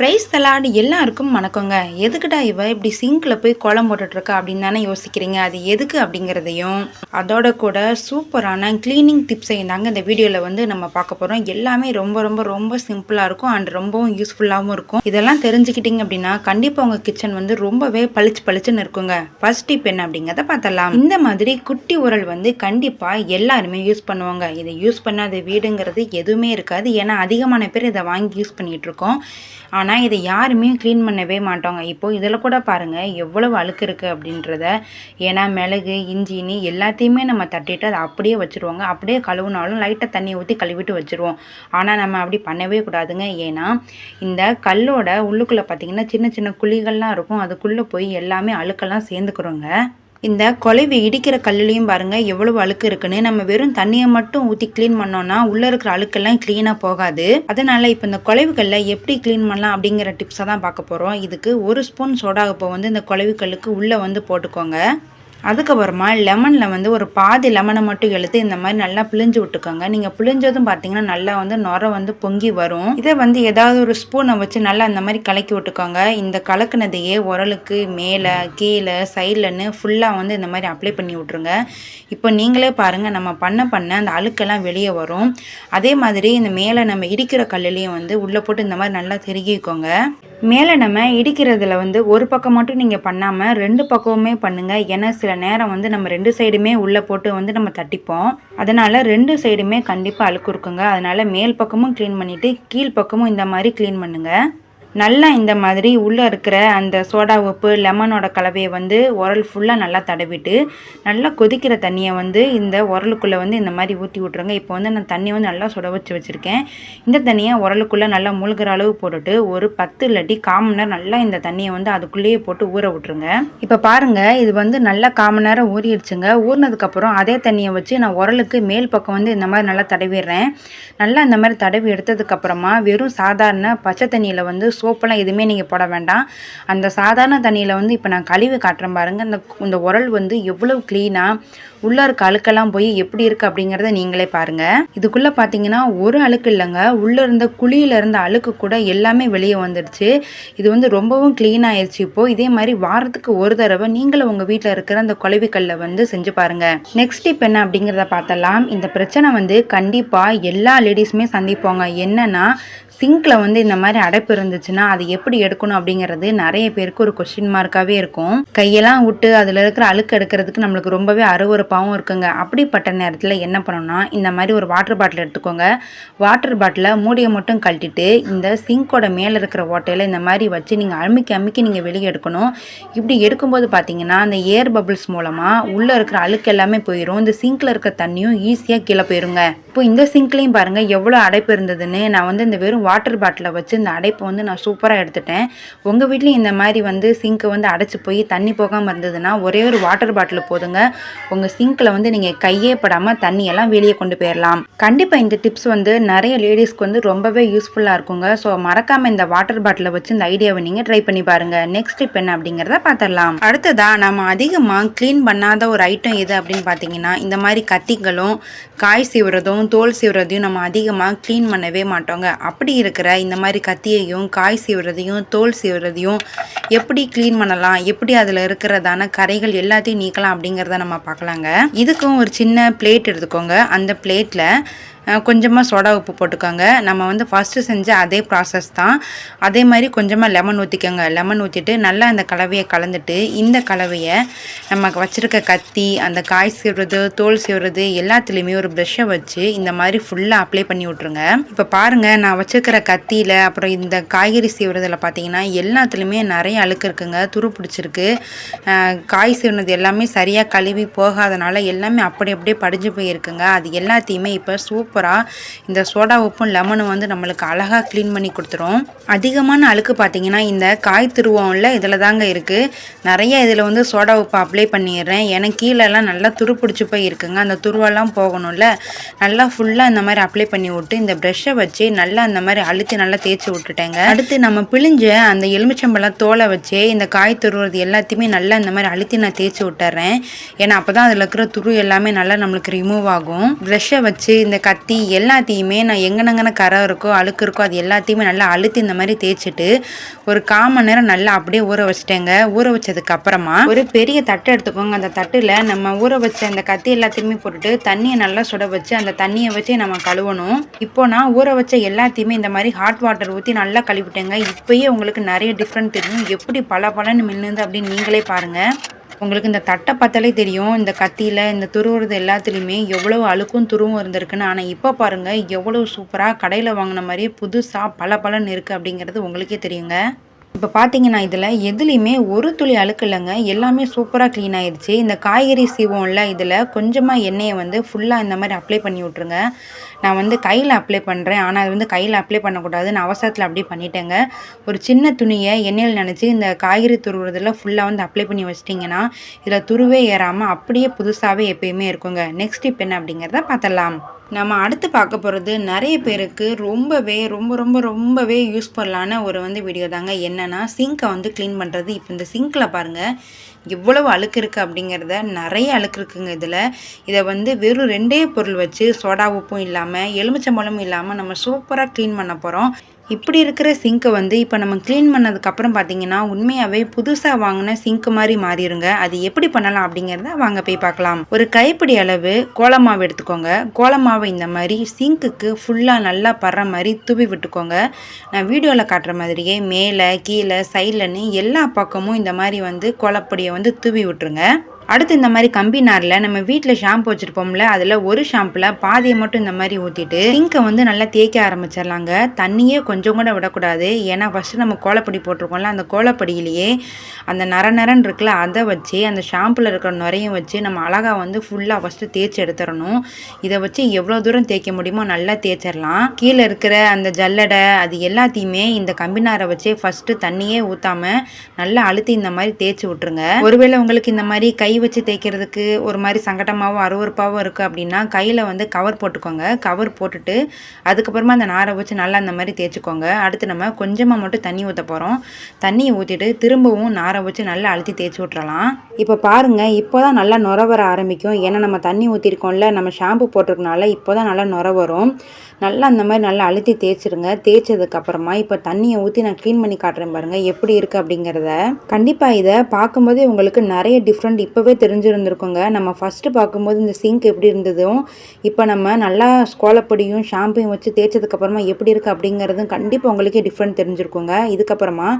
Price the Lord எல்லாருக்கும் வணக்கங்க. எதுக்குடா இவ இப்படி சிங்க்ல போய் கோலம் போட்டுட்ருக்கா அப்படின்னு தானே யோசிக்கிறீங்க. அது எதுக்கு அப்படிங்கிறதையும் அதோட கூட சூப்பரான கிளீனிங் டிப்ஸையும் தாங்க இந்த வீடியோவில் வந்து நம்ம பார்க்க போகிறோம். எல்லாமே ரொம்ப ரொம்ப ரொம்ப சிம்பிளாக இருக்கும் அண்ட் ரொம்பவும் யூஸ்ஃபுல்லாகவும் இருக்கும். இதெல்லாம் தெரிஞ்சுக்கிட்டீங்க அப்படின்னா கண்டிப்பாக உங்கள் கிச்சன் வந்து ரொம்பவே பளிச்சுன்னு இருக்குங்க. ஃபர்ஸ்ட் டிப் என்ன அப்படிங்கிறத பார்த்தலாம். இந்த மாதிரி குட்டி உரல் வந்து கண்டிப்பாக எல்லாருமே யூஸ் பண்ணுவாங்க. இதை யூஸ் பண்ணாத வீடுங்கிறது எதுவுமே இருக்காது. ஏன்னா அதிகமான பேர் இதை வாங்கி யூஸ் பண்ணிகிட்டு இருக்கோம். ஆனால் இதை யாருமே க்ளீன் பண்ணவே மாட்டாங்க. இப்போது இதில் கூட பாருங்கள் எவ்வளவு அழுக்கு இருக்குது அப்படின்றத. ஏன்னா மிளகு இஞ்சினி எல்லாத்தையுமே நம்ம தட்டிட்டு அதை அப்படியே வச்சுருவாங்க. அப்படியே கழுவுனாலும் லைட்டாக தண்ணியை ஊற்றி கழுவிட்டு வச்சுருவோம். ஆனால் நம்ம அப்படி பண்ணவே கூடாதுங்க. ஏன்னா இந்த கல்லோட உள்ளுக்குள்ளே பார்த்திங்கன்னா சின்ன சின்ன குழிகள்லாம் இருக்கும். அதுக்குள்ளே போய் எல்லாமே அழுக்கெல்லாம் சேர்ந்துக்கிறோங்க. இந்த குலைவி இடிக்கிற கல்லுலையும் பாருங்கள் எவ்வளவு அழுக்கு இருக்குன்னு. நம்ம வெறும் தண்ணியை மட்டும் ஊற்றி க்ளீன் பண்ணோன்னா உள்ளே இருக்கிற அழுக்கெல்லாம் க்ளீனாக போகாது. அதனால் இப்போ இந்த குலைவுகளில் எப்படி க்ளீன் பண்ணலாம் அப்படிங்கிற டிப்ஸை தான் பார்க்க போகிறோம். இதுக்கு 1 ஸ்பூன் சோடா உப்பை வந்து இந்த குலைவுகளுக்கு உள்ளே வந்து போட்டுக்கோங்க. அதுக்கப்புறமா லெமனில் வந்து ஒரு பாதி லெமனை மட்டும் எடுத்து இந்த மாதிரி நல்லா பிழிஞ்சு விட்டுக்கோங்க. நீங்கள் பிழிஞ்சதும் பார்த்தீங்கன்னா நல்லா வந்து நுரை வந்து பொங்கி வரும். இதை வந்து ஏதாவது ஒரு ஸ்பூனை வச்சு நல்லா இந்த மாதிரி கலக்கி விட்டுக்கோங்க. இந்த கலக்குனதையே உரலுக்கு மேலே கீழே சைட்லன்னு ஃபுல்லாக வந்து இந்த மாதிரி அப்ளை பண்ணி விட்ருங்க. இப்போ நீங்களே பாருங்கள் நம்ம பண்ண அந்த அழுக்கெல்லாம் வெளியே வரும். அதே மாதிரி இந்த மேலே நம்ம இடிக்கிற கல்லுலேயும் வந்து உள்ளே போட்டு இந்த மாதிரி நல்லா திருகிக்கோங்க. மேலே நம்ம இடிக்கிறதுல வந்து ஒரு பக்கம் மட்டும் நீங்கள் பண்ணாமல் 2 பக்கமுமே பண்ணுங்கள். ஏன்னா சில நேரம் வந்து நம்ம 2 சைடுமே உள்ளே போட்டு வந்து நம்ம தட்டிப்போம். அதனால் 2 சைடுமே கண்டிப்பாக அழுக்கு இருக்குங்க. அதனால் மேல் பக்கமும் க்ளீன் பண்ணிவிட்டு கீழ் பக்கமும் இந்த மாதிரி க்ளீன் பண்ணுங்கள். நல்லா இந்த மாதிரி உள்ளே இருக்கிற அந்த சோடா உப்பு லெமனோட கலவையை வந்து உரல் ஃபுல்லாக நல்லா தடவிட்டு நல்லா கொதிக்கிற தண்ணியை வந்து இந்த உரலுக்குள்ளே வந்து இந்த மாதிரி ஊற்றி விட்ருங்க. இப்போ வந்து நான் தண்ணி வந்து நல்லா சுட வச்சுருக்கேன். இந்த தண்ணியை உரலுக்குள்ளே நல்லா முழுகிற அளவு போட்டுட்டு ஒரு 10 இல்லாட்டி 1/4 மணி நேரம் நல்லா இந்த தண்ணியை வந்து அதுக்குள்ளேயே போட்டு ஊற விட்ருங்க. இப்போ பாருங்கள் இது வந்து நல்லா 1/4 மணி நேரம் ஊறிடுச்சுங்க. ஊறினதுக்கப்புறம் அதே தண்ணியை வச்சு நான் உரலுக்கு மேல் பக்கம் வந்து இந்த மாதிரி நல்லா தடவிடுறேன். நல்லா இந்த மாதிரி தடவி எடுத்ததுக்கப்புறமா வெறும் சாதாரண பச்சை தண்ணியில் வந்து சோப்பெல்லாம் எதுவுமே நீங்கள் போட வேண்டாம். அந்த சாதாரண தண்ணியில் வந்து இப்போ நான் கழுவி காட்டுறேன் பாருங்கள். இந்த உரல் வந்து எவ்வளவு க்ளீனாக உள்ளே இருக்க அழுக்கெல்லாம் போய் எப்படி இருக்குது அப்படிங்கிறத நீங்களே பாருங்கள். இதுக்குள்ளே பார்த்தீங்கன்னா ஒரு அழுக்கு இல்லைங்க, உள்ளே இருந்த குழியில் இருந்த அழுக்கு கூட எல்லாமே வெளியே வந்துடுச்சு. இது வந்து ரொம்பவும் க்ளீன் ஆயிடுச்சு. இப்போது இதே மாதிரி வாரத்துக்கு ஒரு தடவை நீங்களும் உங்கள் வீட்டில் இருக்கிற அந்த குழவிக்கல்லை வந்து செஞ்சு பாருங்கள். நெக்ஸ்ட் டிப் என்ன அப்படிங்கிறத பார்த்தலாம். இந்த பிரச்சனை வந்து கண்டிப்பாக எல்லா லேடிஸுமே சந்திப்போங்க. என்னென்னா சிங்கில் வந்து இந்த மாதிரி அடைப்பு இருந்துச்சுன்னா அது எப்படி எடுக்கணும் அப்படிங்கிறது நிறைய பேருக்கு ஒரு கொஸ்டின் மார்க்காகவே இருக்கும். கையெல்லாம் விட்டு அதில் இருக்கிற அழுக்கு எடுக்கிறதுக்கு நம்மளுக்கு ரொம்பவே அருவருப்பாகவும் இருக்குங்க. அப்படிப்பட்ட நேரத்தில் என்ன பண்ணணும்னா இந்த மாதிரி ஒரு வாட்டர் பாட்டில் எடுத்துக்கோங்க. வாட்டர் பாட்டிலை மூடியை மட்டும் கழட்டிட்டு இந்த சிங்கோட மேலே இருக்கிற ஓட்டையில் இந்த மாதிரி வச்சு நீங்கள் அமுக்கி நீங்கள் வெளியே எடுக்கணும். இப்படி எடுக்கும்போது பார்த்தீங்கன்னா அந்த ஏர் பபிள்ஸ் மூலமாக உள்ளே இருக்கிற அழுக்கு எல்லாமே போயிடும். இந்த சிங்கில் இருக்கிற தண்ணியும் ஈஸியாக கீழே போயிருங்க. இப்போ இந்த சிங்க்லையும் பாருங்கள் எவ்வளோ அடைப்பு இருந்ததுன்னு. நான் வந்து இந்த வெறும் வாட்டர் பாட்டிலை வச்சு இந்த அடைப்பை வந்து நான் சூப்பராக எடுத்துட்டேன். உங்கள் வீட்லேயும் இந்த மாதிரி வந்து சிங்க்கை வந்து அடைச்சி போய் தண்ணி போகாமல் இருந்ததுன்னா ஒரே ஒரு வாட்டர் பாட்டில் போதுங்க. உங்கள் சிங்கில் வந்து நீங்கள் கையே படாமல் தண்ணியெல்லாம் வெளியே கொண்டு போயிடலாம். கண்டிப்பாக இந்த டிப்ஸ் வந்து நிறைய லேடிஸ்க்கு வந்து ரொம்பவே யூஸ்ஃபுல்லாக இருக்குங்க. ஸோ மறக்காமல் இந்த வாட்டர் பாட்டிலை வச்சு இந்த ஐடியாவை நீங்கள் ட்ரை பண்ணி பாருங்கள். நெக்ஸ்ட் டிப் என்ன அப்படிங்கிறத பார்த்துடலாம். அடுத்ததாக நம்ம அதிகமாக க்ளீன் பண்ணாத ஒரு ஐட்டம் எது அப்படின்னு பார்த்தீங்கன்னா இந்த மாதிரி கத்திகளும் காய் சீவுறதும் தோல் சீவுறதையும் நம்ம அதிகமாக க்ளீன் பண்ணவே மாட்டோங்க. அப்படி இருக்கிற இந்த மாதிரி கத்தியையும் காய் சீவுறதையும் தோல் சீவுறதையும் எப்படி க்ளீன் பண்ணலாம், எப்படி அதில் இருக்கிறதான கரைகள் எல்லாத்தையும் நீக்கலாம் அப்படிங்கிறத நம்ம பார்க்கலாங்க. இதுக்கும் ஒரு சின்ன பிளேட் எடுத்துக்கோங்க. அந்த பிளேட்டில் கொஞ்சமாக சோடா உப்பு போட்டுக்கோங்க. நம்ம வந்து ஃபஸ்ட்டு செஞ்ச அதே ப்ராசஸ் தான். அதே மாதிரி கொஞ்சமாக லெமன் ஊற்றிக்கோங்க. லெமன் ஊற்றிட்டு நல்லா அந்த கலவையை கலந்துட்டு இந்த கலவையை நம்ம வச்சுருக்க கத்தி அந்த காய் சீவுறது தோல் சீவுறது எல்லாத்துலேயுமே ஒரு ப்ரெஷ்ஷை வச்சு இந்த மாதிரி ஃபுல்லாக அப்ளை பண்ணி விட்ருங்க. இப்போ பாருங்கள் நான் வச்சுருக்கிற கத்தியில் அப்புறம் இந்த காய்கறி சீவுறதில் பார்த்தீங்கன்னா எல்லாத்துலேயுமே நிறைய அழுக்கு இருக்குங்க. துரு பிடிச்சிருக்கு. காய் சீவுனது எல்லாமே சரியாக கழுவி போகாதனால எல்லாமே அப்படியே படிஞ்சு போயிருக்குங்க. அது எல்லாத்தையுமே இப்போ சூப்பராக இந்த சோடா உப்பும் லெமனும் வந்து நம்மளுக்கு அழகாக க்ளீன் பண்ணி கொடுத்துரும். அதிகமான அழுக்கு பார்த்தீங்கன்னா இந்த காய் துருவம்ல இதில் தாங்க இருக்குது. நிறைய இதில் வந்து சோடா உப்பு அப்ளை பண்ணிடுறேன். ஏன்னா கீழெல்லாம் நல்லா துரு பிடிச்சி போய் இருக்குங்க. அந்த துருவெல்லாம் போகணும்ல. நல்லா ஃபுல்லாக இந்த மாதிரி அப்ளை பண்ணி விட்டு இந்த ப்ரெஷ்ஷை வச்சு நல்லா இந்த மாதிரி அழுத்தி நல்லா தேய்ச்சி விட்டுட்டேங்க. அடுத்து நம்ம பிழிஞ்ச அந்த எலுமிச்சம்பழம் தோலை வச்சு இந்த காய் துருவது எல்லாத்தையுமே நல்லா இந்த மாதிரி அழுத்தி நான் தேய்ச்சி விட்டுறேன். ஏன்னா அப்போ தான் அதில் இருக்கிற துரு எல்லாமே நல்லா நம்மளுக்கு ரிமூவ் ஆகும். ப்ரெஷ்ஷை வச்சு இந்த கத்தி எல்லாத்தையுமே நான் எங்கனங்கன கரை இருக்கோ அழுக்கு இருக்கோ அது எல்லாத்தையுமே நல்லா அழுத்தி இந்த மாதிரி தேய்ச்சிட்டு ஒரு 1/4 மணி நேரம் நல்லா அப்படியே ஊற வச்சுட்டேங்க. ஊற வச்சதுக்கு அப்புறமா ஒரு பெரிய தட்டை எடுத்துக்கோங்க. அந்த தட்டில் நம்ம ஊற வச்ச அந்த கத்தி எல்லாத்தையுமே போட்டுட்டு தண்ணியை நல்லா சுட வச்சு அந்த தண்ணியை வச்சு நம்ம கழுவணும். இப்போ நான் ஊற வச்ச எல்லாத்தையுமே இந்த மாதிரி ஹாட் வாட்டர் ஊற்றி நல்லா கழுவிட்டேங்க. இப்பயே உங்களுக்கு நிறைய டிஃப்ரெண்ட் தெரியும். எப்படி பலன்னு மின்னுது அப்படின்னு நீங்களே பாருங்கள். உங்களுக்கு இந்த தட்டை பார்த்தாலே தெரியும், இந்த கத்தியில் இந்த துருவுறது எல்லாத்துலேயுமே எவ்வளோ அழுக்கும் துருவும் இருந்திருக்குன்னு. ஆனால் இப்போ பாருங்கள் எவ்வளோ சூப்பராக கடையில் வாங்கின மாதிரியே புதுசாக பலன்னு இருக்குது அப்படிங்கிறது உங்களுக்கே தெரியுங்க. இப்போ பார்த்தீங்கன்னா இதில் எதுலேயுமே ஒரு துளி அழுக்கு இல்லைங்க. எல்லாமே சூப்பராக க்ளீன் ஆயிடுச்சு. இந்த காய்கறி சீவோம்ல இதில் கொஞ்சமாக எண்ணெயை வந்து ஃபுல்லாக இந்த மாதிரி அப்ளை பண்ணி விட்ருங்க. நான் வந்து கையில் அப்ளை பண்ணுறேன். ஆனால் அது வந்து கையில் அப்ளை பண்ணக்கூடாது. நான் அவசரத்தில் அப்படியே பண்ணிட்டேங்க. ஒரு சின்ன துணியை எண்ணெயில் நினச்சி இந்த காய்கறி துருவுறதில் ஃபுல்லாக வந்து அப்ளை பண்ணி வச்சிட்டிங்கன்னா இதில் துருவே ஏறாமல் அப்படியே புதுசாகவே எப்பயுமே இருக்குங்க. நெக்ஸ்ட் இப்போ என்ன அப்படிங்கிறத பார்த்துடலாம். நம்ம அடுத்து பார்க்க போகிறது நிறைய பேருக்கு ரொம்பவே யூஸ்ஃபுல்லான ஒரு வந்து வீடியோ தாங்க. என்னென்னா சிங்கை வந்து க்ளீன் பண்ணுறது. இப்போ இந்த சிங்கில் பாருங்கள் எவ்வளவு அழுக்கு இருக்குது அப்படிங்கிறத. நிறைய அழுக்கு இருக்குங்க இதில். இதை வந்து வெறும் 2 பொருள் வச்சு சோடா உப்பும் இல்லாமல் எலுமிச்சம்பழமும் இல்லாமல் நம்ம சூப்பராக க்ளீன் பண்ண போகிறோம். இப்படி இருக்கிற சிங்க்கை வந்து இப்போ நம்ம க்ளீன் பண்ணதுக்கப்புறம் பார்த்தீங்கன்னா உண்மையாகவே புதுசாக வாங்கின சிங்க் மாதிரி மாறிடுங்க. அது எப்படி பண்ணலாம் அப்படிங்கிறத வாங்க போய் பார்க்கலாம். ஒரு கைப்பிடி அளவு கோலமாவு எடுத்துக்கோங்க. கோலமாவை இந்த மாதிரி சிங்க்குக்கு ஃபுல்லாக நல்லா படுற மாதிரி தூவி விட்டுக்கோங்க. நான் வீடியோவில் காட்டுற மாதிரியே மேலே கீழே சைட்லன்னு எல்லா பக்கமும் இந்த மாதிரி வந்து கோலப்பொடியை வந்து தூவி விட்டுருங்க. அடுத்து இந்த மாதிரி கம்பி நாரில் நம்ம வீட்டில் ஷாம்பு வச்சுருப்போம்ல, அதில் ஒரு ஷாம்பில் பாதியை மட்டும் இந்த மாதிரி ஊற்றிட்டு சிங்கை வந்து நல்லா தேய்க்க ஆரம்பிச்சிடலாங்க. தண்ணியே கொஞ்சம் கூட விடக்கூடாது. ஏன்னா ஃபஸ்ட்டு நம்ம கோலப்பொடி போட்டிருக்கோம்ல, அந்த கோலப்பொடியிலேயே அந்த நரன்னு இருக்குல்ல, அதை வச்சு அந்த ஷாம்பில் இருக்கிற நுரையும் வச்சு நம்ம அழகாக வந்து ஃபுல்லாக ஃபஸ்ட்டு தேய்ச்சி எடுத்துடணும். இதை வச்சு எவ்வளோ தூரம் தேய்க்க முடியுமோ நல்லா தேய்ச்சிடலாம். கீழே இருக்கிற அந்த ஜல்லடை அது எல்லாத்தையுமே இந்த கம்பி நாரை வச்சு ஃபஸ்ட்டு தண்ணியே ஊற்றாமல் நல்லா அழுத்தி இந்த மாதிரி தேய்ச்சி விட்ருங்க. ஒருவேளை உங்களுக்கு இந்த மாதிரி கை வச்சு தேய்க்கிறதுக்கு ஒரு மாதிரி சங்கடமாகவும் அருவருப்பாகவும் இருக்குது அப்படின்னா கையில் வந்து கவர் போட்டுக்கோங்க. கவர் போட்டுட்டு அதுக்கப்புறமா அந்த நாரை வச்சு நல்லா அந்த மாதிரி தேய்ச்சிக்கோங்க. அடுத்து நம்ம கொஞ்சமாக மட்டும் தண்ணி ஊற்ற போகிறோம். தண்ணியை ஊற்றிட்டு திரும்பவும் நாரை வச்சு நல்லா அழுத்தி தேய்ச்சி விட்றலாம். இப்போ பாருங்கள், இப்போ தான் நல்லா நுர வர ஆரம்பிக்கும். ஏன்னா நம்ம தண்ணி ஊற்றிருக்கோம்ல, நம்ம ஷாம்பு போட்டிருக்கனால இப்போ தான் நல்லா நுர வரும். நல்லா அந்த மாதிரி நல்லா அழுத்தி தேய்ச்சிருங்க. தேய்ச்சதுக்கப்புறமா இப்போ தண்ணியை ஊற்றி நான் க்ளீன் பண்ணி காட்டுறேன் பாருங்கள் எப்படி இருக்குது அப்படிங்கிறத. கண்டிப்பாக இதை பார்க்கும்போதே உங்களுக்கு நிறைய டிஃப்ரெண்ட் இப்போவே தெரிஞ்சிருந்துருக்குங்க. நம்ம ஃபஸ்ட்டு பார்க்கும்போது இந்த சிங்க் எப்படி இருந்ததும் இப்போ நம்ம நல்லா கோலப்பொடியும் ஷாம்பையும் வச்சு தேய்ச்சதுக்கப்புறமா எப்படி இருக்குது அப்படிங்கிறதும் கண்டிப்பாக உங்களுக்கே டிஃப்ரெண்ட் தெரிஞ்சிருக்குங்க. இதுக்கப்புறமா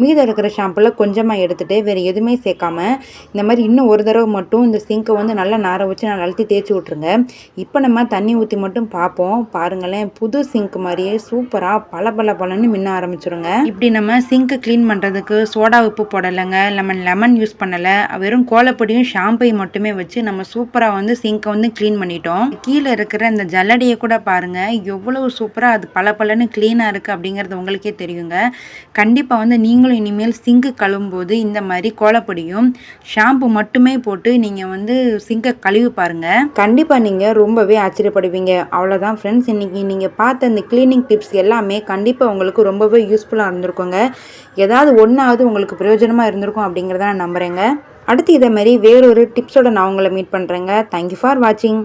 மீதம் இருக்கிற ஷாம்பில் கொஞ்சமாக எடுத்துகிட்டு வேறு எதுவுமே சேர்க்காம இந்த மாதிரி இன்னும் ஒரு தடவை மட்டும் இந்த சிங்கை வந்து நல்லா நாரை வச்சு நல்லா அழுத்தி தேய்ச்சி விட்ருங்க. இப்போ நம்ம தண்ணி ஊற்றி மட்டும் பார்ப்போம். பாருங்களேன், புது சிங்க் மாதிரியே சூப்பராக பலன்னு மின்ன ஆரம்பிச்சிருங்க. இப்படி நம்ம சிங்க்கு க்ளீன் பண்ணுறதுக்கு சோடா உப்பு போடலைங்க, லெமன் யூஸ் பண்ணலை, வெறும் கோலப்பொடியும் ஷாம்பையும் மட்டுமே வச்சு நம்ம சூப்பராக வந்து சிங்கை வந்து க்ளீன் பண்ணிட்டோம். கீழே இருக்கிற இந்த ஜல்லடையை கூட பாருங்கள் எவ்வளவு சூப்பராக அது பலன்னு க்ளீனாக இருக்குது அப்படிங்கிறது உங்களுக்கே தெரியுங்க. கண்டிப்பாக வந்து நீங்களும் இனிமேல் சிங்கு கழுவும்போது இந்த மாதிரி கோலப்பொடியும் ஷாம்பு மட்டுமே போட்டு நீங்கள் வந்து சிங்கை கழுவி பாருங்கள். கண்டிப்பாக நீங்கள் ரொம்பவே ஆச்சரியப்படுவீங்க. அவ்வளோதான் ஃப்ரெண்ட்ஸ், இன்றைக்கி நீங்கள் பார்த்த இந்த க்ளீனிங் டிப்ஸ் எல்லாமே கண்டிப்பாக உங்களுக்கு ரொம்பவே யூஸ்ஃபுல்லாக இருந்திருக்குங்க. ஏதாவது ஒன்றாவது உங்களுக்கு பிரயோஜனமாக இருந்திருக்கும் அப்படிங்கிறத நான் நம்புகிறேங்க. அடுத்து இதே மாதிரி வேறொரு டிப்ஸோட நான் உங்களை மீட் பண்ணுறேங்க. தேங்க்யூ ஃபார் வாட்சிங்.